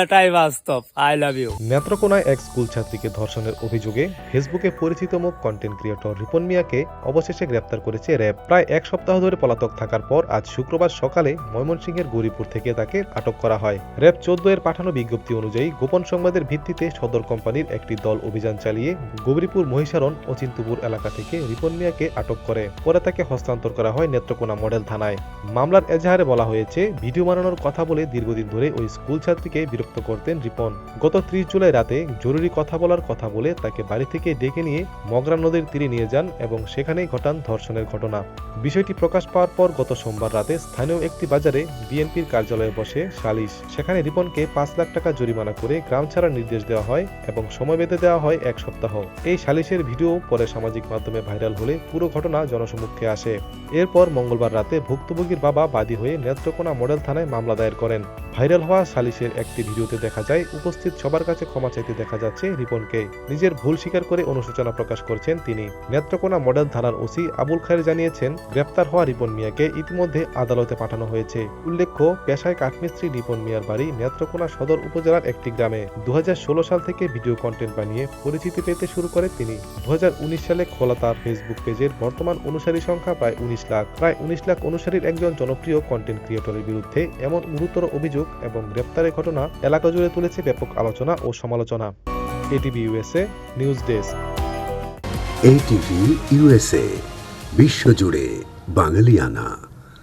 এটাই বাস্তব। I love you. নেত্রকোনায় এক স্কুল ছাত্রীকে ধর্ষণের অভিযোগে ফেসবুকে পরিচিত মুখ কন্টেন্ট ক্রিয়েটর রিপন মিয়াকে অবশেষে গ্রেপ্তার করেছে র্যাব। প্রায় এক সপ্তাহ ধরে পলাতক থাকার পর আজ শুক্রবার সকালে ময়মনসিংহের গৌরীপুর থেকে তাকে আটক করা হয়। র্যাব 14 এর পাঠানো বিজ্ঞপ্তি অনুযায়ী গোপন সংবাদের ভিত্তিতে সদর কোম্পানির একটি দল অভিযান চালিয়ে গৌরীপুর মহিষারণ ও চিন্তুপুর এলাকা থেকে রিপন মিয়াকে আটক করে পরে তাকে হস্তান্তর করা হয় নেত্রকোনা মডেল থানায়। মামলার এজাহারে বলা হয়েছে, ভিডিও বানানোর কথা বলে দীর্ঘদিন ধরে ওই স্কুল ছাত্রীকে বিরক্ত করতেন রিপন। গত 30 জুলাই রাতে জরুরি কথা বলার কথা বলে তাকে বাড়ি থেকে ডেকে নিয়ে মগরা নদীর তীরে নিয়ে যান এবং সেখানেই ঘটান ধর্ষণের ঘটনা। বিষয়টি প্রকাশ পাওয়ার পর গত সোমবার রাতে স্থানীয় একটি বাজারে বিএনপির কার্যালয়ে বসে সালিশ। সেখানে রিপনকে 5 লাখ টাকা জরিমানা করে গ্রাম ছাড়ার নির্দেশ দেওয়া হয় এবং সময় বেঁধে দেওয়া হয় 1 সপ্তাহ। এই সালিশের ভিডিও পরে সামাজিক মাধ্যমে ভাইরাল হলে পুরো ঘটনা জনসমক্ষে আসে। এরপর মঙ্গলবার রাতে ভুক্তভোগীর বাবা বাদী হয়ে নেত্রকোনা মডেল থানায় মামলা দায়ের করেন। ভাইরাল হওয়া সালিশের একটি ভিডিওতে দেখা যায় উপস্থিত সবার কাছে ক্ষমা চাইতে দেখা যাচ্ছে রিপনকে। নিজের ভুল স্বীকার করে অনুশোচনা প্রকাশ করছেন তিনি। নেত্রকোনা মডেল থানার ওসি আবুল খায়ের জানিয়েছেন, গ্রেপ্তার হওয়া রিপন মিয়াকে ইতিমধ্যে আদালতে পাঠানো হয়েছে। উল্লেখ্য, পেশায় কাঠমিস্ত্রি রিপন মিয়ার বাড়ি নেত্রকোনা সদর উপজেলার একটি গ্রামে। 2016 সাল থেকে ভিডিও কন্টেন্ট বানিয়ে পরিচিতি পেতে শুরু করে তিনি। 2019 সালে খোলা তার ফেসবুক পেজের বর্তমান অনুসারী সংখ্যা প্রায় 19 লাখ। প্রায় 19 লাখ অনুসারীর একজন জনপ্রিয় কন্টেন্ট ক্রিয়েটরের বিরুদ্ধে এমন গুরুতর অভিযোগ এবং গ্রেপ্তারের ঘটনা এলাকা জুড়ে তুলেছে ব্যাপক আলোচনা ও সমালোচনা। ATV USA news desk. ATV USA, বিশ্বজুড়ে বাঙালিয়ানা।